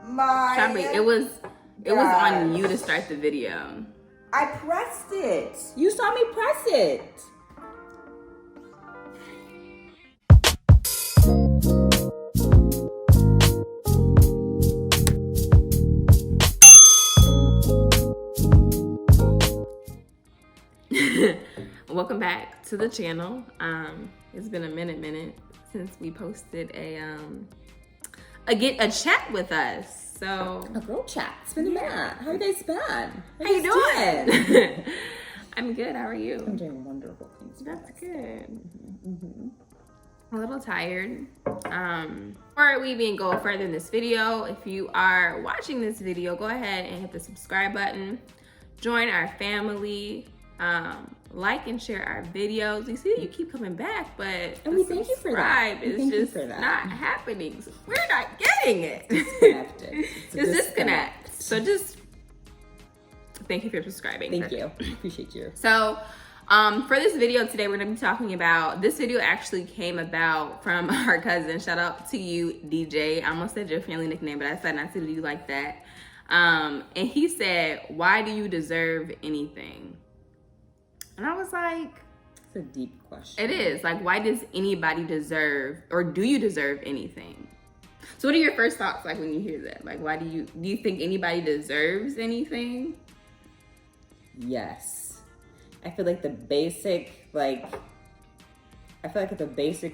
my Shabri, it was on you to start the video. I pressed it. You saw me press it. Welcome back to the channel. It's been a minute since we posted a chat with us. So a girl chat. It's been a minute. How you guys been? How you doing? I'm good. How are you? I'm doing wonderful things. That's good. Mm-hmm. A little tired. Before we even go further in this video, if you are watching this video, go ahead and hit the subscribe button. Join our family. Like and share our videos. You see that you keep coming back, but and we thank you for that. It's just not happening. So we're not getting it. It's disconnect. So just thank you for subscribing. Thank you. Appreciate you. So for this video today, we're gonna be talking about, this video actually came about from our cousin. Shout out to you, DJ. I almost said your family nickname, but I decided not to do you like that. And he said, why do you deserve anything? And I was like, it's a deep question. It is. Like, why does anybody deserve, or do you deserve anything? So what are your first thoughts like when you hear that? Like, why do you think anybody deserves anything? Yes. I feel like the basic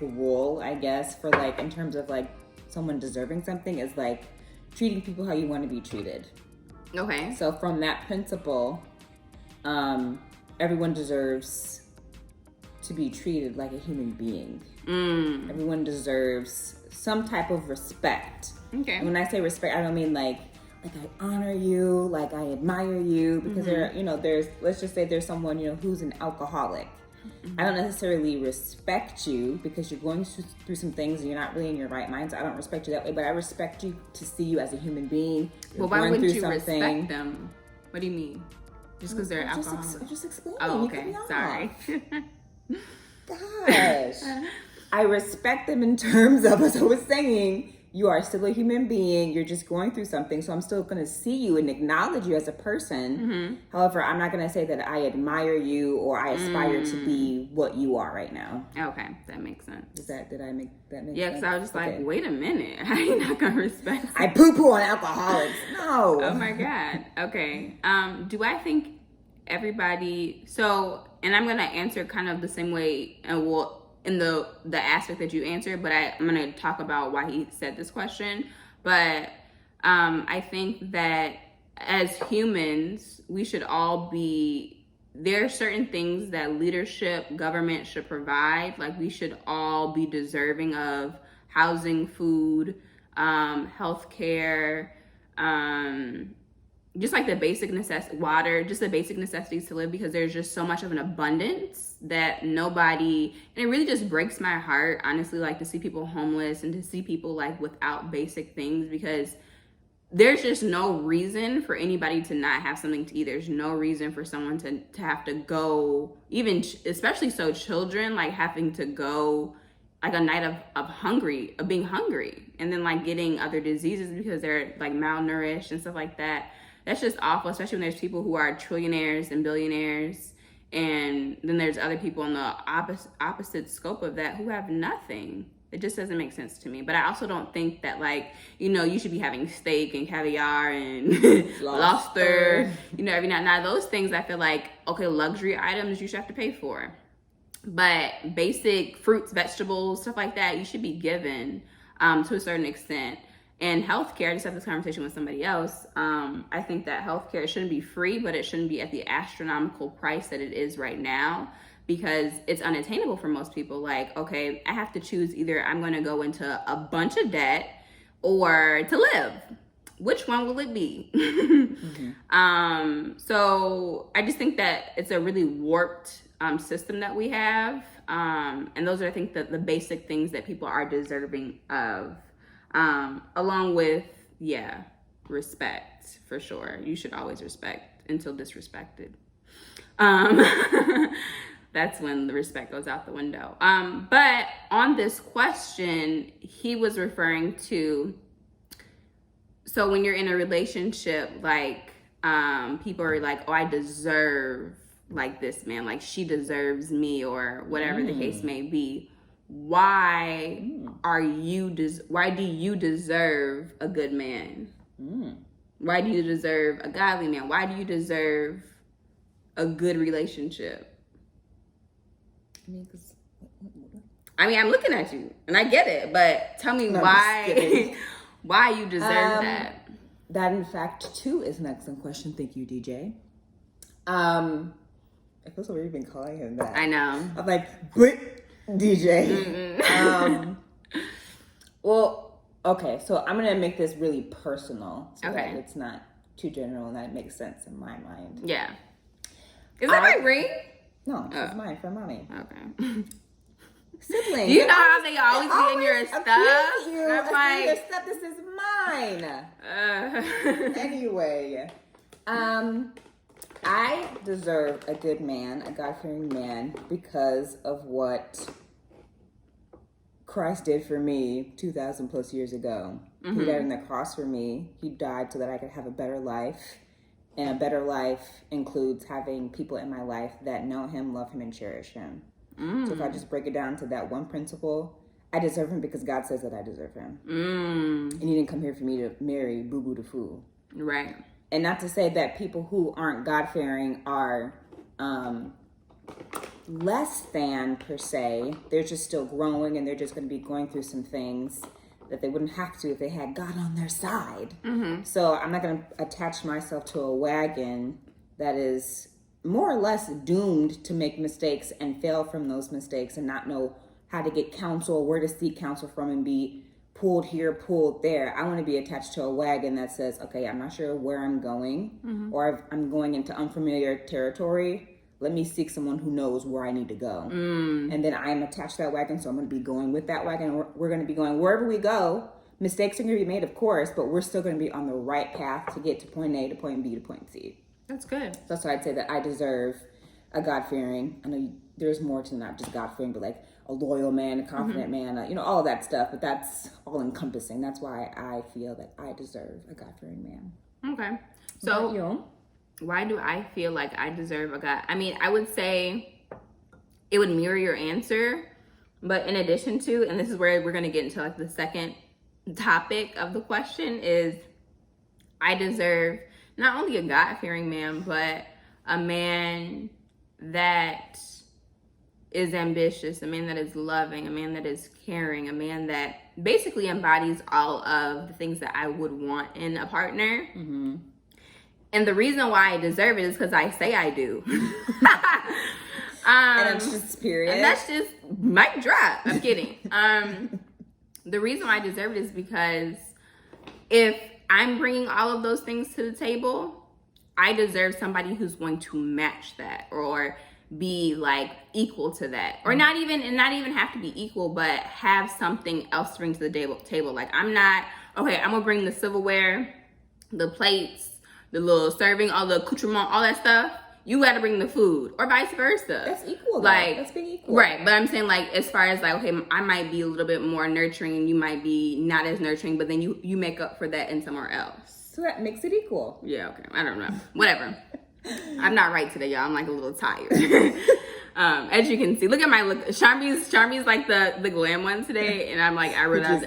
rule, I guess, for like, in terms of like someone deserving something is like treating people how you want to be treated. Okay. So from that principle, everyone deserves to be treated like a human being. Everyone deserves some type of respect. Okay. And when I say respect, I don't mean like I honor you, like I admire you, because let's just say there's someone, who's an alcoholic. I don't necessarily respect you because you're going through some things and you're not really in your right mind. So I don't respect you that way, but I respect you to see you as a human being. Well, why wouldn't you respect them? What do you mean? Just because they're alcoholic? Just explaining. Oh, okay. Sorry. Gosh. I respect them in terms of, as I was saying, you are still a human being. You're just going through something. So I'm still going to see you and acknowledge you as a person. Mm-hmm. However, I'm not going to say that I admire you or I aspire to be what you are right now. Okay. That makes sense. Did I make that make sense? Yeah, because I was just like, wait a minute. How are you not going to respect me? I poo-poo on alcoholics. No. Oh my God. Okay. Do I think everybody, and I'm going to answer kind of the same way, in the aspect that you answered, but I'm going to talk about why he said this question. But I think that as humans, we should all there are certain things that leadership, government should provide. Like, we should all be deserving of housing, food, healthcare, just like the basic water, just the basic necessities to live, because there's just so much of an abundance that and it really just breaks my heart, honestly, like to see people homeless and to see people like without basic things, because there's just no reason for anybody to not have something to eat. There's no reason for someone to have to go, even especially so children, like having to go like a night of being hungry and then like getting other diseases because they're like malnourished and stuff like that. That's just awful, especially when there's people who are trillionaires and billionaires, and then there's other people in the opposite scope of that who have nothing. It just doesn't make sense to me. But I also don't think that you should be having steak and caviar and lobster, every night. Now those things I feel like, okay, luxury items you should have to pay for. But basic fruits, vegetables, stuff like that, you should be given to a certain extent. And healthcare, I just had this conversation with somebody else. I think that healthcare shouldn't be free, but it shouldn't be at the astronomical price that it is right now, because it's unattainable for most people. Like, okay, I have to choose either I'm going to go into a bunch of debt or to live. Which one will it be? Mm-hmm. So I just think that it's a really warped system that we have. And those are, I think, the basic things that people are deserving of. Along with, respect, for sure. You should always respect until disrespected. That's when the respect goes out the window. But on this question, he was referring to, So when you're in a relationship, like, people are like, oh, I deserve like this man, like she deserves me, or whatever the case may be. Why why do you deserve a good man? Why do you deserve a godly man? Why do you deserve a good relationship? I mean, I'm looking at you and I get it, but tell me why why you deserve that. That, in fact, too, is an excellent question. Thank you, DJ. I feel so weird even calling him that. I know. I'm like, but DJ. Well, okay, so I'm gonna make this really personal, so that it's not too general and that it makes sense in my mind. Yeah. Is that my ring? No, it's mine from mommy. Okay. Siblings. You know how they always be in your stuff? I'm like, your stuff. This is mine. Anyway, I deserve a good man, a God-fearing man, because of what Christ did for me 2,000 plus years ago. He died on the cross for me. He died so that I could have a better life. And a better life includes having people in my life that know him, love him, and cherish him. So if I just break it down to that one principle, I deserve him because God says that I deserve him. And he didn't come here for me to marry boo-boo the fool. Right. And not to say that people who aren't God-fearing are less than, per se. They're just still growing, and they're just going to be going through some things that they wouldn't have to if they had God on their side. So I'm not going to attach myself to a wagon that is more or less doomed to make mistakes and fail from those mistakes and not know how to get counsel, where to seek counsel from, and be pulled here, pulled there. I want to be attached to a wagon that says, okay, I'm not sure where I'm going, or I'm going into unfamiliar territory. Let me seek someone who knows where I need to go. And then I'm attached to that wagon, so I'm going to be going with that wagon. We're going to be going wherever we go. Mistakes are going to be made, of course, but we're still going to be on the right path to get to point A to point B to point C. That's good. That's why I'd say that I deserve a God-fearing. I know there's more to not just God-fearing, but like a loyal man, a confident man, all of that stuff. But that's all-encompassing. That's why I feel that I deserve a God-fearing man. Okay. So why do I feel like I deserve a God? I mean, I would say it would mirror your answer. But in addition to, and this is where we're going to get into like the second topic of the question, is I deserve not only a God-fearing man, but a man that is ambitious, a man that is loving, a man that is caring, a man that basically embodies all of the things that I would want in a partner. And the reason why I deserve it is because I say I do. And that's just period. And that's just mic drop. I'm kidding. The reason why I deserve it is because if I'm bringing all of those things to the table, I deserve somebody who's going to match that or be like equal to that, or not even have to be equal, but have something else to bring to the table. Like, I'm not, okay, I'm gonna bring the silverware, the plates, the little serving, all the accoutrement, all that stuff. You got to bring the food, or vice versa. That's equal. Like, that's being equal, right? But I'm saying, like, as far as like, okay, I might be a little bit more nurturing, and you might be not as nurturing, but then you make up for that in somewhere else. So that makes it equal. Yeah. Okay. I don't know. Whatever. I'm not right today, y'all. I'm like a little tired. As you can see, look at my look. Charmy's like the glam one today, and I'm like, I wrote out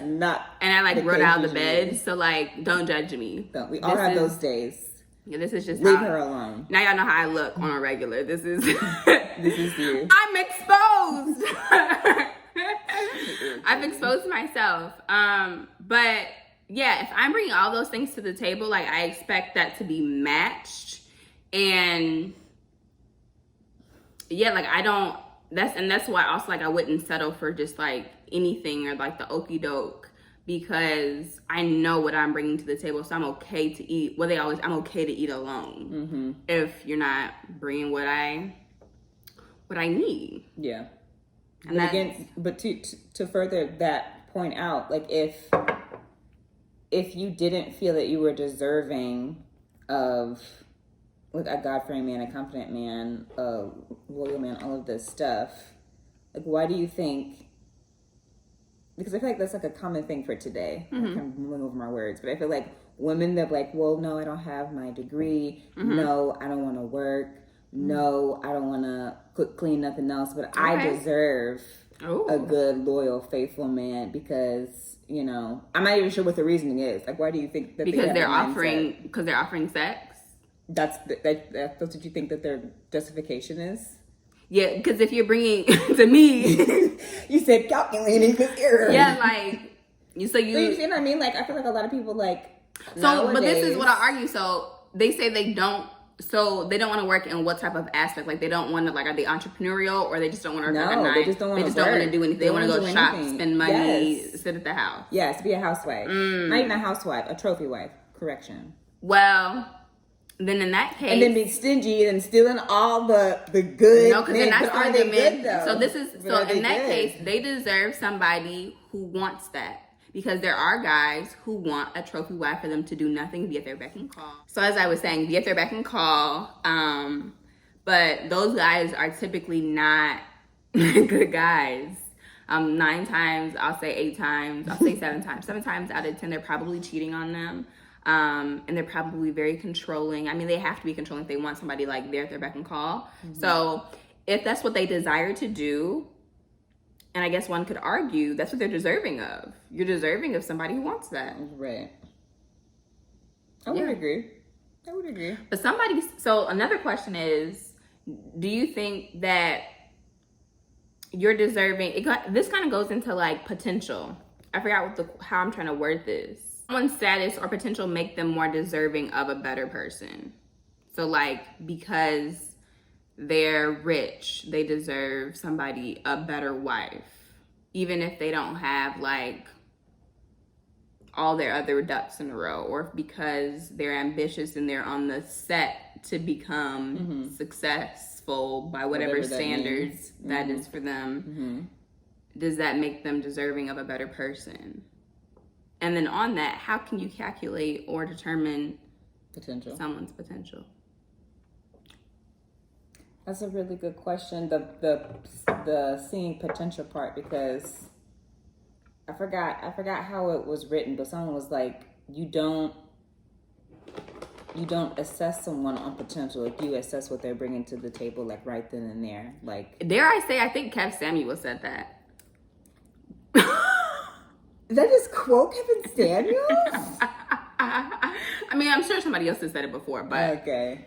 wrote out of the bed. So like, don't judge me. We all have those days. Yeah, this is just leave her alone. Now y'all know how I look on a regular. This is this is you. I'm exposed. I've exposed myself. But yeah, if I'm bringing all those things to the table, like, I expect that to be matched. And yeah, like, I don't. That's why also, like, I wouldn't settle for just like anything or like the okie doke, because I know what I'm bringing to the table, so I'm okay to eat. I'm okay to eat alone if you're not bringing what I need. Yeah. And but to further that point out, like, if you didn't feel that you were deserving of like a God-fearing man, a confident man, a loyal man, all of this stuff, like, why do you think because I feel like that's like a common thing for today. I'm kind of moving over my words, but I feel like women that like, well, no, I don't have my degree. No, I don't want to work. No, I don't want to cook, clean, nothing else. But I deserve a good, loyal, faithful man because, you know, I'm not even sure what the reasoning is. Like, why do you think that because they're offering sex? That's what you think that their justification is? Yeah, because if you're bringing to me, you said calculating this error. Yeah, like you see what I mean? Like, I feel like a lot of people like. So, nowadays, but this is what I argue. So they say they don't want to work in what type of aspect? Like they don't want to, like, are they entrepreneurial or they just don't want to work at night? They just don't want to do anything. They want to go shop, spend money, sit at the house. Yes, be a housewife. Not even a housewife, a trophy wife. Correction. Well, then in that case, and then be stingy and stealing all the good. No, because they're not stealing the men. So this is in that case, they deserve somebody who wants that. Because there are guys who want a trophy wife for them to do nothing, be at their beck and call. So as I was saying, be at their beck and call. But those guys are typically not good guys. 9 times, I'll say 8 times, I'll say 7 times. 7 times out of 10, they're probably cheating on them. And they're probably very controlling. I mean, they have to be controlling if they want somebody like there at their beck and call. So if that's what they desire to do, and I guess one could argue that's what they're deserving of. You're deserving of somebody who wants that. Right. I would agree. But so another question is, do you think that you're deserving, this kind of goes into like potential. I forgot how I'm trying to word this. Someone's status or potential make them more deserving of a better person. So like, because they're rich, they deserve a better wife, even if they don't have like all their other ducks in a row, or because they're ambitious and they're on the set to become successful by whatever standards that is for them. Does that make them deserving of a better person? And then on that, how can you calculate or determine someone's potential? That's a really good question. The seeing potential part, because I forgot how it was written, but someone was like, you don't assess someone on potential. Like, you assess what they're bringing to the table, like right then and there. Like, dare I say, I think Kev Samuel said that. That is quote Kevin Samuels? I mean, I'm sure somebody else has said it before, but okay.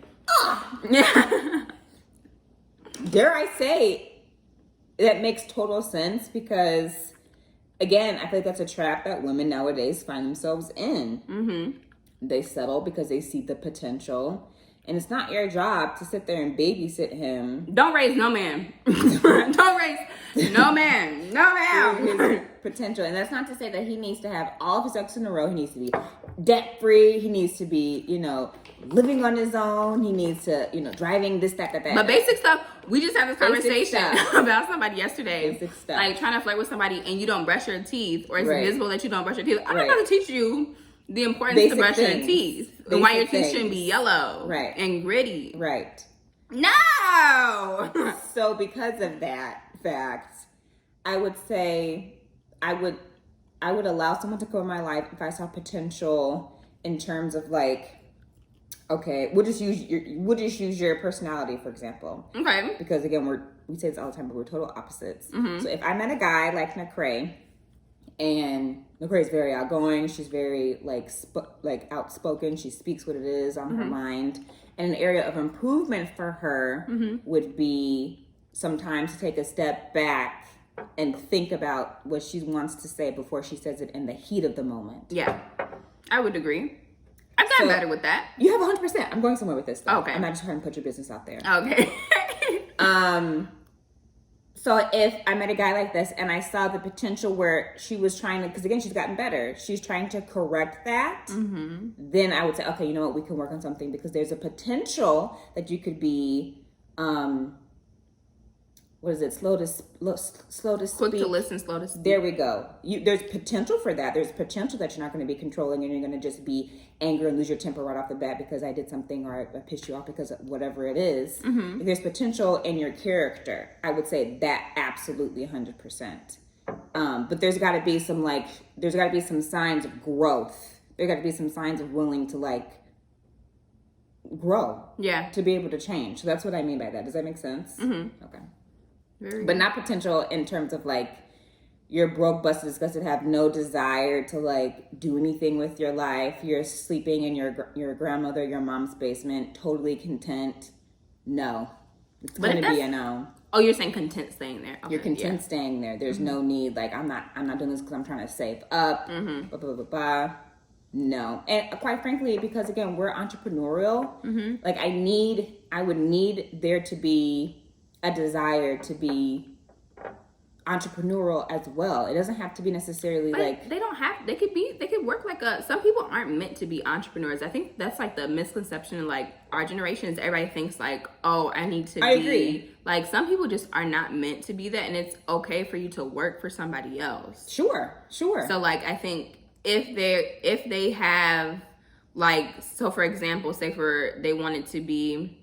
Yeah. Dare I say, that makes total sense, because again, I feel like that's a trap that women nowadays find themselves in. They settle because they see the potential, and it's not your job to sit there and babysit him. Don't raise no man. Don't raise no man. No man. His potential. And that's not to say that he needs to have all of his ducks in a row. He needs to be debt free. He needs to be, living on his own. He needs to, driving this, that. But basic stuff. We just had this conversation about somebody yesterday. Basic stuff. Like trying to flirt with somebody and you don't brush your teeth, or it's visible that you don't brush your teeth. I'm not going to teach you the importance to brush your teeth. And why your teeth shouldn't be yellow and gritty. Right. No! So because of that fact, I would say I would allow someone to come in my life if I saw potential in terms of like, okay, we'll just use your personality, for example. Okay. Because again, we say this all the time, but we're total opposites. So if I met a guy like Nicrae, and Nicrae is very outgoing, she's very like outspoken, she speaks what it is on her mind, and an area of improvement for her would be sometimes to take a step back and think about what she wants to say before she says it in the heat of the moment. Yeah, I would agree. I've gotten better with that. You have 100%. I'm going somewhere with this, though. Okay. I'm not just trying to put your business out there. Okay. So if I met a guy like this and I saw the potential where she was trying to, because again, she's gotten better. She's trying to correct that. Then I would say, okay, you know what? We can work on something, because there's a potential that you could be, what is it? Slow to speak. Quick to listen, slow to speak. There we go. There's potential for that. There's potential that you're not going to be controlling and you're going to just be angry and lose your temper right off the bat because I did something, or I pissed you off because of whatever it is. If there's potential in your character, I would say that absolutely 100%. But there's got to be some signs of growth. There got to be some signs of willing to like grow. Yeah. To be able to change. So that's what I mean by that. Does that make sense? Mm-hmm. Okay. Very but good. not potential in terms of like you're broke, busted, disgusted, have no desire to like do anything with your life. You're sleeping in your grandmother, your mom's basement, totally content. No, it's going to be a no. Oh, you're saying content staying there. Okay, you're content staying there. There's no need. Like I'm not doing this because I'm trying to save up. Blah, blah, blah, blah. No, and quite frankly, because again, we're entrepreneurial. Like I would need there to be a desire to be entrepreneurial as well. It doesn't have to be necessarily like they don't have. They could work like some people aren't meant to be entrepreneurs. I think that's like the misconception in like our generations. Everybody thinks like, oh, I need to I be agree. Like some people just are not meant to be that, and it's okay for you to work for somebody else. Sure. So like I think if they have like, so for example, say they wanted to be,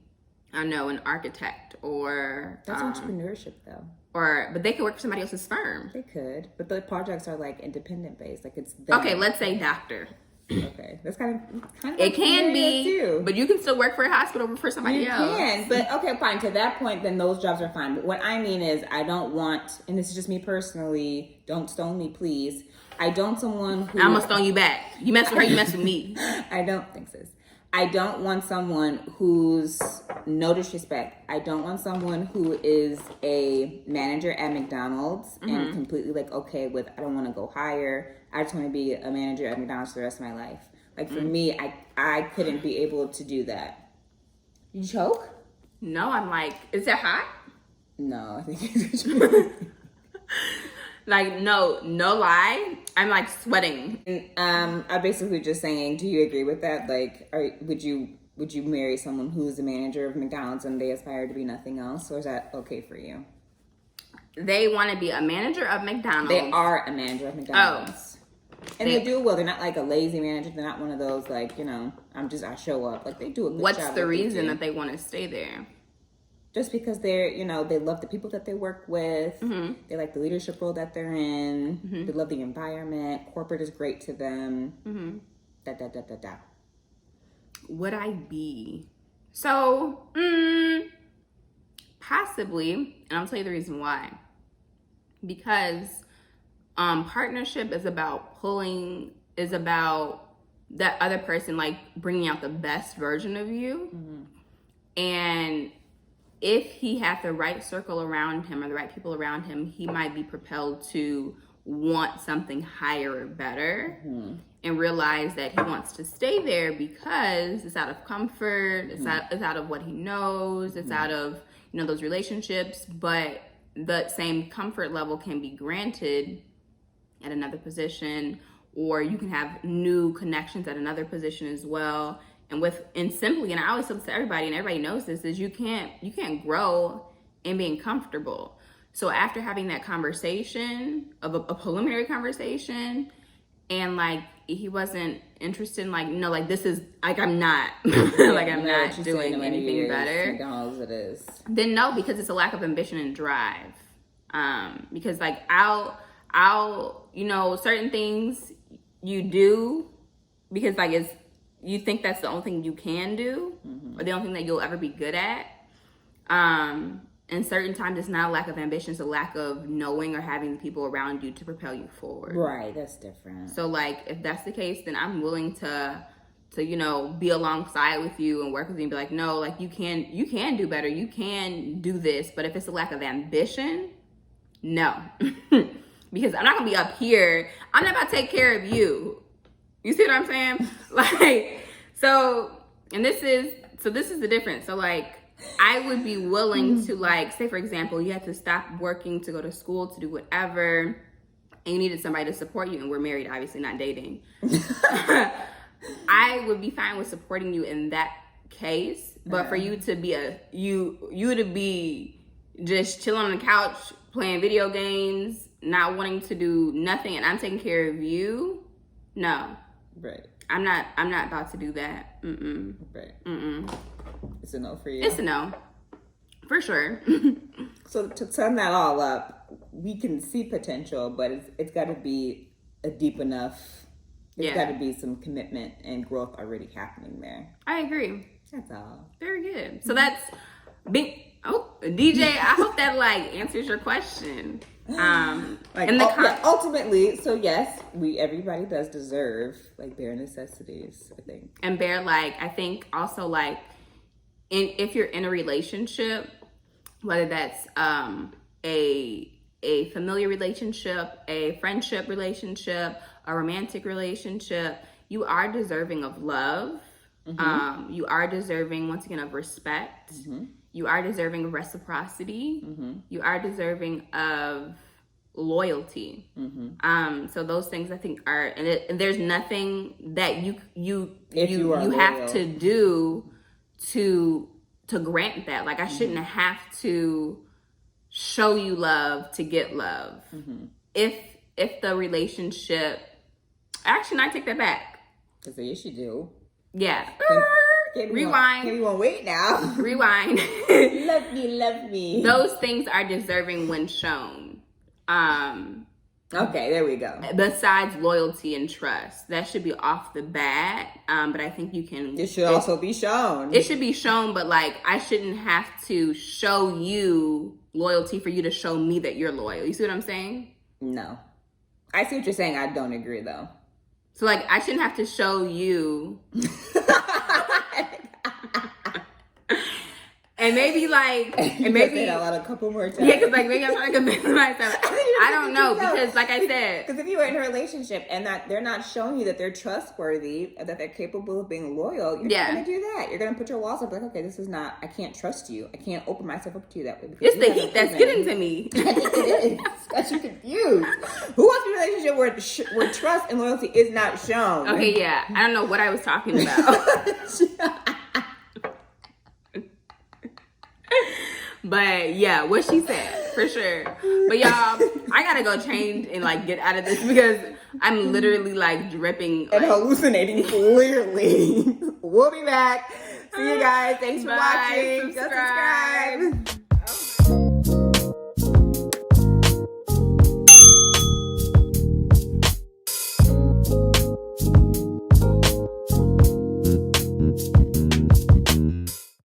I don't know, an architect or That's entrepreneurship though. But they could work for somebody else's firm. They could, but the projects are like independent based. Like it's them. Okay, let's say doctor. Okay, that's kind of It can be, too. but you can still work for a hospital for somebody else. You can, but okay, fine. To that point, then those jobs are fine. But what I mean is, I don't want, and this is just me personally. Don't stone me, please. I don't someone who. I'm gonna stone you back. You mess with her, you mess with me. I don't think so. I don't want someone who's, no disrespect, I don't want someone who is a manager at McDonald's and completely like okay with, I don't want to go higher. I just want to be a manager at McDonald's for the rest of my life. Like for me, I couldn't be able to do that. You choke? No, I'm like, is that hot? No, I think it's Like, no lie. I'm like sweating. I'm basically just saying, do you agree with that? Like, would you marry someone who's a manager of McDonald's and they aspire to be nothing else, or is that okay for you? They want to be a manager of McDonald's. They are a manager of McDonald's. And they do well. They're not like a lazy manager. They're not one of those like, I show up. Like they do a good job. What's the reason that they want to stay there? Just because they're, they love the people that they work with. They like the leadership role that they're in. They love the environment. Corporate is great to them. Da. Would I be? So, possibly, and I'll tell you the reason why. Because partnership is about that other person like bringing out the best version of you. And if he had the right circle around him or the right people around him, he might be propelled to want something higher or better and realize that he wants to stay there because it's out of comfort, it's out of what he knows, it's out of, those relationships, but the same comfort level can be granted at another position, or you can have new connections at another position as well. And simply, and I always tell this to everybody, and everybody knows this, is you can't grow in being comfortable. So after having that conversation, of a preliminary conversation, and like he wasn't interested in like, no, like this is like I'm not like I'm not doing anything better. McDonald's it is. Then no, because it's a lack of ambition and drive. Because like I'll certain things you do because like it's, you think that's the only thing you can do or the only thing that you'll ever be good at. And certain times it's not a lack of ambition, it's a lack of knowing or having the people around you to propel you forward. Right, that's different. So like if that's the case, then I'm willing to be alongside with you and work with you and be like, no, like you can do better, you can do this. But if it's a lack of ambition, no. Because I'm not gonna be up here, I'm not about to take care of you. You see what I'm saying? Like, this is the difference. So like, I would be willing to like, say for example, you had to stop working to go to school to do whatever, and you needed somebody to support you, and we're married, obviously not dating. I would be fine with supporting you in that case, but for you to be you to be just chilling on the couch, playing video games, not wanting to do nothing, and I'm taking care of you, no. Right. I'm not about to do that. Right. It's a no for you. It's a no. For sure. So to sum that all up, we can see potential, but it's got to be a deep enough. There's got to be some commitment and growth already happening there. I agree. That's all. Very good. So that's big. Oh, DJ, I hope that like answers your question. Ultimately, so yes, everybody does deserve like bare necessities, I think. And bare, like, I think also like if you're in a relationship, whether that's a familiar relationship, a friendship relationship, a romantic relationship, you are deserving of love. Mm-hmm. You are deserving, once again, of respect. Mm-hmm. You are deserving of reciprocity. Mm-hmm. You are deserving of loyalty. Mm-hmm. So those things I think are, and there's nothing that you have to do to grant that. Like I shouldn't have to show you love to get love. Mm-hmm. If the relationship, actually, no, I take that back. Because yes, you do. Yeah. Rewind. Maybe you won't wait now. Rewind. Love me. Those things are deserving when shown. Okay, there we go. Besides loyalty and trust, that should be off the bat. But I think you can. It should also be shown. It should be shown, but like I shouldn't have to show you loyalty for you to show me that you're loyal. You see what I'm saying? No, I see what you're saying. I don't agree though. So like I shouldn't have to show you. And maybe like, and maybe say that out a couple more times. Yeah, because like maybe I'm trying to convince myself. I don't know because, like I said, because if you are in a relationship and that they're not showing you that they're trustworthy, that they're capable of being loyal, you're not going to do that. You're going to put your walls up like, okay, this is not. I can't trust you. I can't open myself up to you that way. It's the heat that's getting to me. It is. Got you confused. Who wants a relationship where trust and loyalty is not shown? Okay, yeah, I don't know what I was talking about. But yeah, what she said, for sure. But y'all, I gotta go change and like get out of this because I'm literally like dripping. And hallucinating clearly. We'll be back. See you guys. Thanks for watching. Subscribe.